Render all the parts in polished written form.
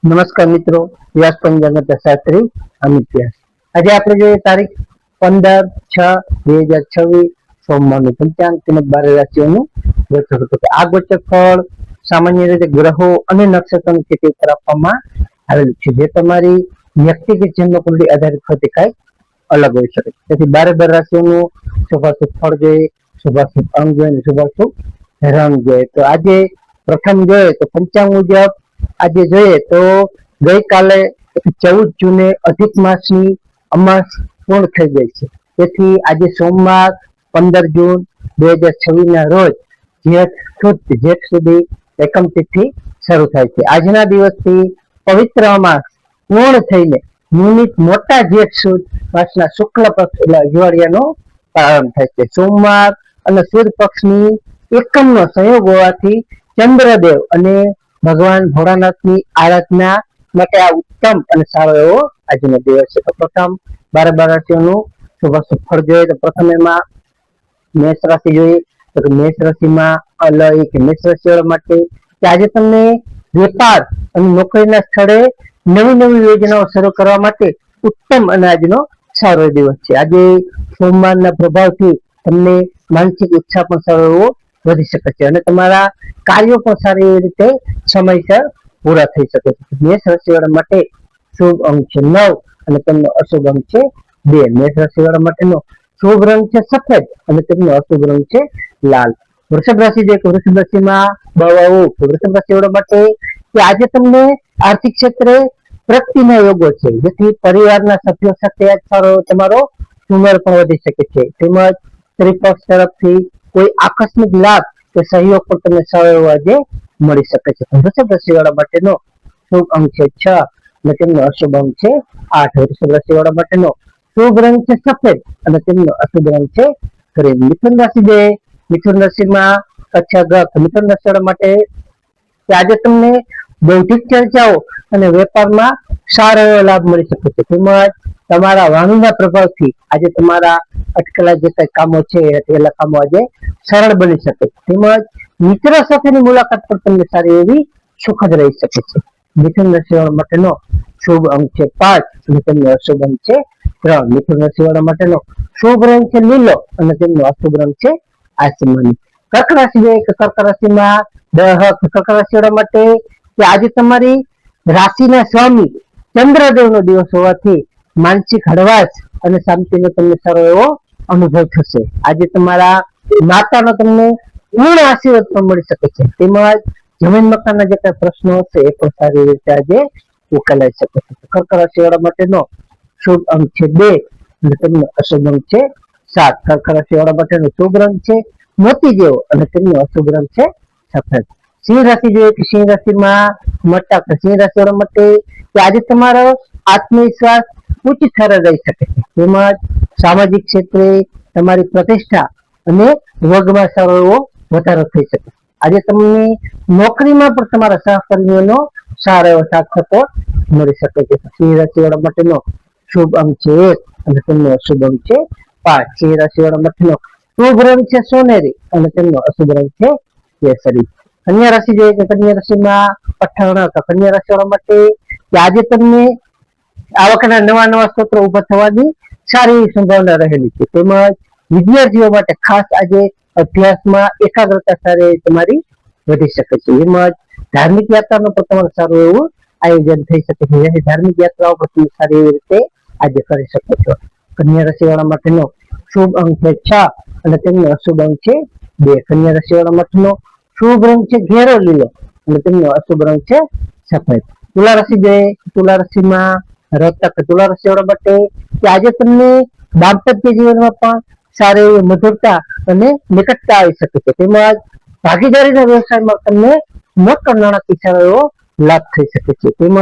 નમસ્કાર મિત્રો, વ્યાસ પંચાંગ શાસ્ત્રી અમિત વ્યાસ. આજે આપણે જોઈએ તારીખ 15/6/2026 સોમવારનું પંચાંગ તેમજ 12 રાશિઓનું ગોચર હતું. આ ગોચર ફળ સામાન્ય રીતે ગ્રહો અને નક્ષત્રોની સ્થિતિ પર આપવામાં આવેલું છે, જે તમારી વ્યક્તિગત જન્મ કુંડળી આધારિત હોય કઈ અલગ હોઈ શકે. તેથી 12 રાશિઓનું શુભાશુભ ફળ જોઈએ, શુભાશુભ અંગ જોઈએ, શુભાશુભ રંગ જોઈએ. તો આજે પ્રથમ જોઈએ તો પંચાંગ મુજબ આજે જોઈએ તો ગઈકાલે 14 જૂને અધિક માસની અમાસ પૂર્ણ થઈ ગઈ છે. તેથી આજે સોમવાર 15 જૂન 2026 ના રોજ જેઠ સુધી એકમ તિથિ શરૂ થાય છે. આજના દિવસથી પવિત્ર અમાસ પૂર્ણ થઈને નિયમિત મોટા જેઠ સુદ માસના શુક્લ પક્ષ એટલે અજવાળિયાનો પ્રારંભ થાય છે. સોમવાર અને સુદ પક્ષની એકમનો સંયોગ હોવાથી ચંદ્રદેવ અને ભગવાન ભોળાનાથની આરાધના માટે આ ઉત્તમ અને સારો એવો આજનો દિવસ છે. તો પ્રથમ 12 રાશિઓનું શુભાશુભ ફળ જોઈએ તો પ્રથમ એમાં મેષ રાશિ જોઈએ તો મેષ રાશિમાં અલય કે મેષ રાશિવાળા માટે કે આજે તમને વેપાર અને નોકરીના સ્થળે નવી નવી યોજનાઓ શરૂ કરવા માટે ઉત્તમ અને આજનો સારો દિવસ છે. આજે સોમવારના પ્રભાવથી તમને માનસિક ઉત્સાહ પણ સારો એવો વધી શકે છે અને તમારા કાર્યો પણ સારી રીતે સમયસર પૂરા થઈ શકે છે. મેષ રાશિવાળા માટે શુભ અંક છે 9 અને તેમનો અશુભ અંક છે 2. મેષ રાશિવાળા માટેનો શુભ રંગ છે સફેદ અને તેમનો અશુભ રંગ છે લાલ. વૃષભ રાશિ જે વૃષભ રાશિમાં વૃષભ રાશિવાળા માટે કે આજે તમને આર્થિક ક્ષેત્રે પ્રગતિના યોગો છે, જેથી પરિવારના સભ્યો સાથે સારો તમારો સુમેળ પણ વધી શકે છે. તેમજ સ્ત્રી પક્ષ તરફથી કોઈ આકસ્મિક લાભ કે સહયોગ પણ તમને સારો એવો આજે મળી શકે છે. વૃષભ રાશિવાળા માટેનો શુભ અંક છે 6 અને તેમનો અશુભ અંક છે 8. વૃષભ રાશિવાળા માટેનો શુભ રંગ છે સફેદ અને તેમનો અશુભ રંગ છે ગ્રીન. મિથુન રાશિ જે મિથુન રાશિમાં મિથુન રાશિવાળા માટે આજે તમને બૌદ્ધિક ચર્ચાઓ અને વેપારમાં સારો એવો લાભ મળી શકે છે. તેમજ તમારા વાણીના પ્રભાવથી આજે તમારા અટકેલા જે કઈ કામો છે એ કામો આજે સરળ બની શકે છે. તેમજ મિત્રો સાથેની મુલાકાત પણ તમને સારી એવી સુખદ રહી શકે છે. મિથુન રાશિવાળા માટેનો શુભ અંક છે 5 અને તેમનો અશુભ અંક છે 3. મિથુન રાશિવાળા માટેનો શુભ રંગ છે લીલો અને તેમનો અશુભ રંગ છે આસમાની. કર્ક રાશિ જે કર્ક રાશિમાં કર્ક રાશિવાળા માટે કે આજે તમારી રાશિના સ્વામી ચંદ્રદેવનો દિવસ હોવાથી માનસિક હળવાશ અને શાંતિનો તમને સારો એવો અનુભવ થશે. આજે તમારા માતાનો તમને પૂર્ણ આશીર્વાદ પણ મળી શકે છે. તેમજ જમીન મકાનના જે કઈ પ્રશ્નો હશે એ પણ સારી રીતે આજે ઉકેલાઈ શકે છે. કર્ક રાશિવાળા માટેનો શુભ અંક છે 2 અને તેમનો અશુભ અંક છે 7. કર્ક રાશિવાળા માટેનો શુભ રંગ છે મોતી જેવો અને તેમનો અશુભ રંગ છે સફેદ. સિંહ રાશિ જોઈએ કે સિંહ રાશિમાં સિંહ રાશિવાળા માટે કે આજે તમારો આત્મવિશ્વાસ ઉચ્ચ સ્તરે રહી શકે છે. તેમજ સામાજિક ક્ષેત્રે તમારી પ્રતિષ્ઠા અને વર્ગમાં સારો એવો વધારો થઈ શકે. આજે તમને નોકરીમાં પણ તમારા સહકર્મીઓનો સારો એવો સાથ સપોર્ટ મળી શકે છે. સિંહ રાશિવાળા માટેનો શુભ અંક છે 1 અને તેમનો અશુભ અંક છે 5. સિંહ રાશિવાળા માટેનો શુભ રંગ છે સોનેરી અને તેમનો અશુભ રંગ છે કેસરી. કન્યા રાશિ જોઈએ કે કન્યા રાશિમાં કન્યા રાશિવાળા માટે કે આજે તમને આવકના નવા સ્ત્રોતો ઉભા થવાની સારી સંભાવના રહેલી છે. તેમજ વિદ્યાર્થીઓ માટે ખાસ આજે અભ્યાસમાં એકાગ્રતા સારી તમારી વધી શકે છે. એમ જ ધાર્મિક યાત્રાનો પણ તમારું સારું એવું આયોજન થઈ શકે છે, જેથી ધાર્મિક યાત્રાઓ પણ તમે સારી એવી રીતે આજે કરી શકો છો. કન્યા રાશિવાળા માટેનો શુભ અંક છે 6 અને તેમનો અશુભ અંક છે 2. કન્યા રાશિવાળા માટેનો શુભ રંગ છે ઘેરો લીલો અને તેમનો અશુભ રંગ છે સફેદ. તુલા રાશિ જે તુલા રાશિમાં તુલા રાશિવાળા માટે કે આજે તમને દાંપત્ય જીવનમાં પણ સારી એવી મધુરતા અને નિકટતા આવી શકે છે. તેમજ ભાગીદારીના વ્યવસાયમાં તમને મોટો નાણાકીય સારો એવો લાભ થઈ શકે છે. તેમજ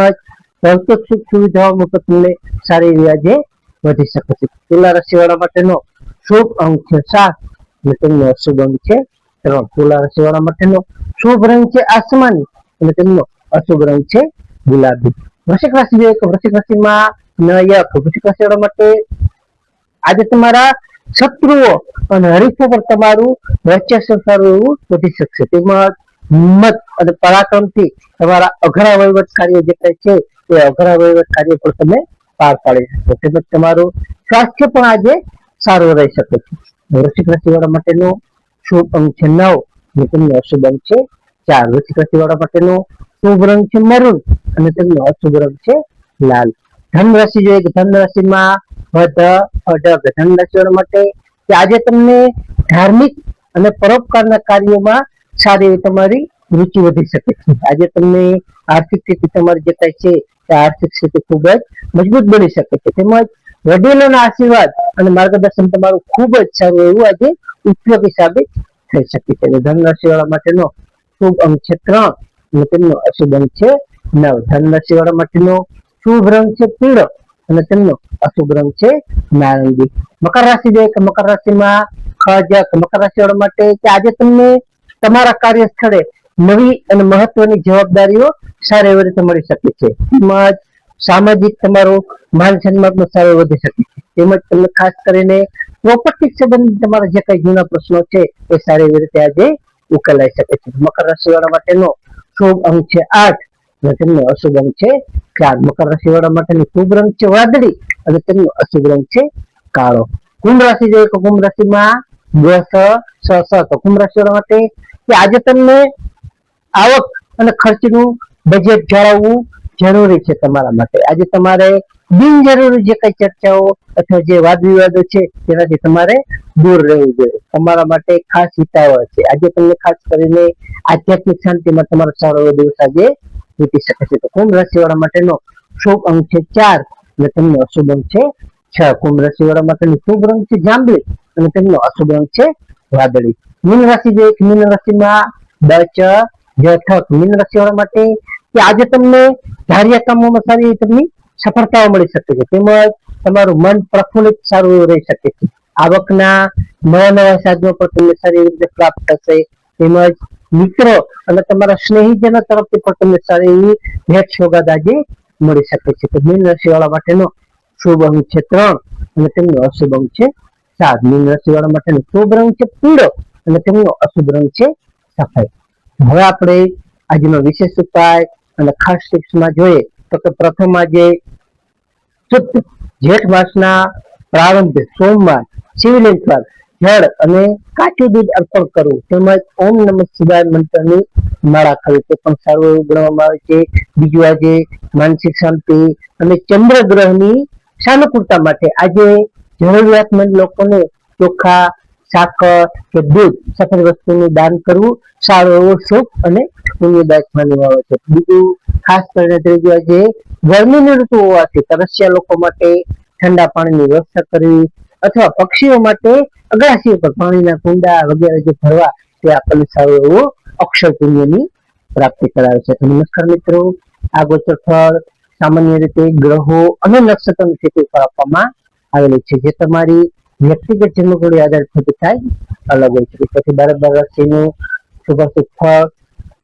ભૌતિક સુખ સુવિધાઓમાં પણ તમને સારી એવી આજે વધી શકે છે. તુલા રાશિવાળા માટેનો શુભ અંક છે 7 અને તેમનો અશુભ અંક છે 3. તુલા રાશિવાળા માટેનો શુભ રંગ છે આસમાની અને તેમનો અશુભ રંગ છે ગુલાબી. વૃશ્ચિક રાશિ જોઈએ તો વૃશ્ચિક રાશિમાં વૃશ્ચિક રાશિવાળા માટે આજે તમારા શત્રુઓ અને હરીફો પર તમારું વર્ચસ્વ સારું એવું વધી શકશે. તેમજ હિંમત અને પરાક્રમથી તમારા અઘરા વહીવટ કાર્ય જે કઈ છે એ અઘરા વહીવટ કાર્ય પણ તમે પાર પાડી શકો. તેમજ તમારું સ્વાસ્થ્ય પણ આજે સારું રહી શકે છે. વૃશ્ચિક રાશિ વાળા માટેનો શુભ અંક છે 9 અને તેમનો અશુભ અંક છે 4. વૃશ્ચિક રાશિ વાળા માટેનો શુભ રંગ છે મરૂન અને તેમનો અશુભ રંગ છે લાલ. ધન રાશિ જોઈએ કે ધન રાશિમાં અઢક. ધન રાશિ વાળા માટે કે આજે તમને ધાર્મિક અને પરોપકારના કાર્યોમાં સારી એવી તમારી રુચિ વધી શકે છે. આજે તમને આર્થિક સ્થિતિ તમારી જે કઈ છે તે આર્થિક સ્થિતિ ખૂબ જ મજબૂત બની શકે છે. તેમજ વડીલોના આશીર્વાદ અને માર્ગદર્શન તમારું ખૂબ જ સારું એવું આજે ઉપયોગી સાબિત થઈ શકે છે. ધન રાશિ વાળા માટેનો શુભ અંક છે 3 અને તેમનો અશુભ અંક છે 9. ધન રાશિ વાળા માટેનો શુભ રંગ છે પીળો અને તેમનો અશુભ રંગ છે નારંગી. મકર રાશિ જોઈએ કે મકર રાશિમાં ખજક. મકર રાશિ વાળા માટે કે આજે તમને તમારા કાર્ય સ્થળે નવી અને મહત્વની જવાબદારીઓ સારી એવી રીતે મળી શકે છે. તેમજ સામાજિક તમારું માન સન્માન પણ સારું વધી શકે છે. તેમજ તમને ખાસ કરીને પ્રોપર્ટી સંબંધિત તમારા જે કઈ જૂના પ્રશ્નો છે એ સારી એવી રીતે આજે ઉકેલાઈ શકે છે. મકર રાશિ વાળા માટેનો શુભ અંક છે 8 અને તેમનો અશુભ અંક છે 4. મકર રાશિ વાળા માટેનો શુભ રંગ છે વાદળી અને તેમનો અશુભ રંગ છે કાળો. કુંભ રાશિ જોઈએ તો કુંભ રાશિમાં તો કુંભ રાશિ વાળા માટે કે આજે તમને આવક અને ખર્ચનું બજેટ જાળવવું જરૂરી છે તમારા માટે. આજે તમારે બિનજરૂરી જે કઈ ચર્ચાઓ અથવા જે વાદ વિવાદો છે તેનાથી તમારે દૂર રહેવું જોઈએ. તમારા માટે ખાસ હિતાવહ છે. આજે તમને ખાસ કરીને આધ્યાત્મિક શાંતિમાં તમારો સારો એવો દિવસ આજે વીતી શકે છે. તો કુંભ રાશિ વાળા માટેનો શુભ અંક છે 4 અને તેમનો અશુભ અંક છે 6. કુંભ રાશિ વાળા માટેનો શુભ રંગ છે જાંબલી અને તેમનો અશુભ રંગ છે વાદળી. મીન રાશિ જોઈએ મીન રાશિમાં જઠક. મીન રાશિ વાળા માટે કે આજે તમને ધાર્યા કામોમાં સારી તમને સફળતાઓ મળી શકે છે. તેમજ તમારું મન પ્રફુલ્લિત સારું એવું રહી શકે છે. આવકના નવા સાધનો પણ તમને સારી રીતે પ્રાપ્ત થશે. તેમજ મિત્રો અને તમારા સ્નેહીજનો તરફથી પણ તમને સારી એવી ભેટ સોગાદ આજે મળી શકે છે. તો મીન રાશિ વાળા માટેનો શુભ અંક છે 3 અને તેમનો અશુભ અંક છે 7. મીન રાશિ વાળા માટેનો શુભ રંગ છે પીળો અને તેમનો અશુભ રંગ છે સફેદ. હવે આપણે આજનો વિશેષ ઉપાય અને ખાસ ટિપ્સમાં જોઈએ તો કે પ્રથમ આજે જેઠ માસના પ્રારંભે સોમવાર શિવલિંગ પર જળ અને કાચું દૂધ અર્પણ કરવું તેમજ ઓમ નમઃ શિવાય મંત્રની માળા કરવી તે પણ સારું એવું ગણવામાં આવે છે. બીજું આજે માનસિક શાંતિ અને ચંદ્ર ગ્રહની સાનુકૂળતા માટે આજે જરૂરિયાતમંદ લોકોને ચોખા સાકર કે દૂધ સફેદ વસ્તુનું દાન કરવું સારું એવું શુભ અને પુણ્યદાયક માનવામાં આવે છે. બીજું ખાસ કરીને ત્રીજું આજે ગરમીની ઋતુ હોવાથી તરસ્યા લોકો માટે ઠંડા પાણીની વ્યવસ્થા કરવી અથવા પક્ષીઓ માટે અગાસી ઉપર પાણીના કુંડા વગેરે જે ભરવા તે આપણને સારું એવું અક્ષર પુણ્યની પ્રાપ્તિ કરાવે છે. નમસ્કાર મિત્રો, આ ગોચર ફળ સામાન્ય રીતે ગ્રહો અને નક્ષત્રની સ્થિતિ ઉપર આપવામાં આવેલું છે જે તમારી વ્યક્તિગત જન્મકુંડળી આધારિત થતી થાય અલગ હોય છે. પછી 12 રાશિનું શુભાશુભ ફળ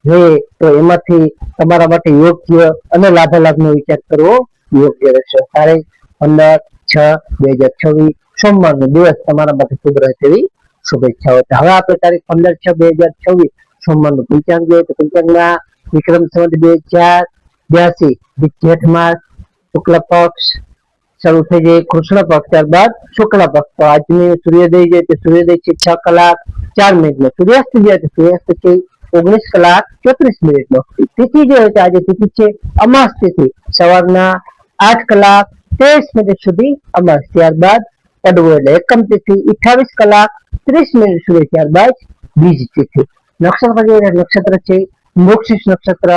જોઈએ તો એમાંથી તમારા માટે યોગ્ય અને લાભાલાભનો વિચાર કરવો યોગ્ય રહેશે. તારીખ 15/6/2026 સોમવારનો દિવસ તમારા માટે શુભ રહે તેવી શુભેચ્છાઓ. હવે આપણે તારીખ 15/6/2026 સોમવારનું પંચાંગ જોઈએ તો પંચાંગમાં વિક્રમ સંવત 2082 જેઠ માસ શુક્લ પક્ષ શરૂ થઈ જાય કૃષ્ણ પક્ષ, ત્યારબાદ શુક્લ પક્ષ. તો આજની સૂર્યોદય છે તે સૂર્યોદય છે 6 કલાક 4 મિનિટનો. સૂર્યાસ્ત છે સૂર્યાસ્ત છે 19 કલાક 34 મિનિટનો. તિથિ જે હોય છે આજે તિથિ છે અમાસ તિથિ સવારના 8 કલાક 23 મિનિટ સુધી અમાસ. ત્યારબાદ પડવો એટલે એકમ તિથિ 28 કલાક 30 મિનિટ સુધી. ત્યારબાદ બીજ તિથિ. નક્ષત્ર જે નક્ષત્ર છે મોક્ષિસ નક્ષત્ર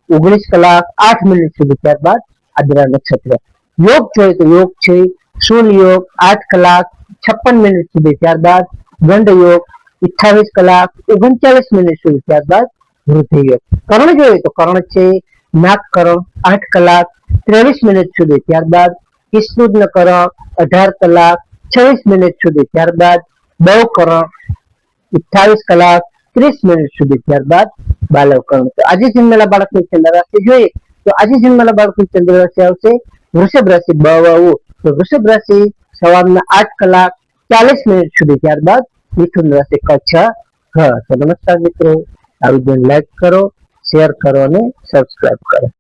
19 કલાક 8 મિનિટ સુધી. ત્યારબાદ આદ્રા નક્ષત્ર. યોગ જોઈએ તો યોગ છે સૂર્ય યોગ 8 કલાક 56 મિનિટ સુધી. ત્યારબાદ ગંડ યોગ 28 કલાક 39 મિનિટ સુધી. ત્યારબાદ વૃદ્ધિ યોગ. કર્ણ જોઈએ તો કર્ણ છે નાગ કર્ણ 8 કલાક 23 મિનિટ સુધી. ત્યારબાદ કિસ્મુદ્ન કર્ણ 18 કલાક 26 મિનિટ સુધી. ત્યારબાદ બહુ કર્ણ 28 કલાક 30 મિનિટ સુધી. ત્યારબાદ બાલવ કર્ણ. તો આજે જન્મેલા બાળકની ચંદ્ર રાશિ જોઈએ તો આજે જન્મેલા બાળકની ચંદ્ર રાશિ આવશે વૃષભ રાશિ બહુ. તો વૃષભ રાશિ સવારના 8 કલાક 40 મિનિટ સુધી. ત્યારબાદ મિથુન રાશિ કચ્છ ઘ. તો નમસ્કાર મિત્રો, આ વિડીયોને લાઈક કરો, શેર કરો અને સબસ્ક્રાઇબ કરો.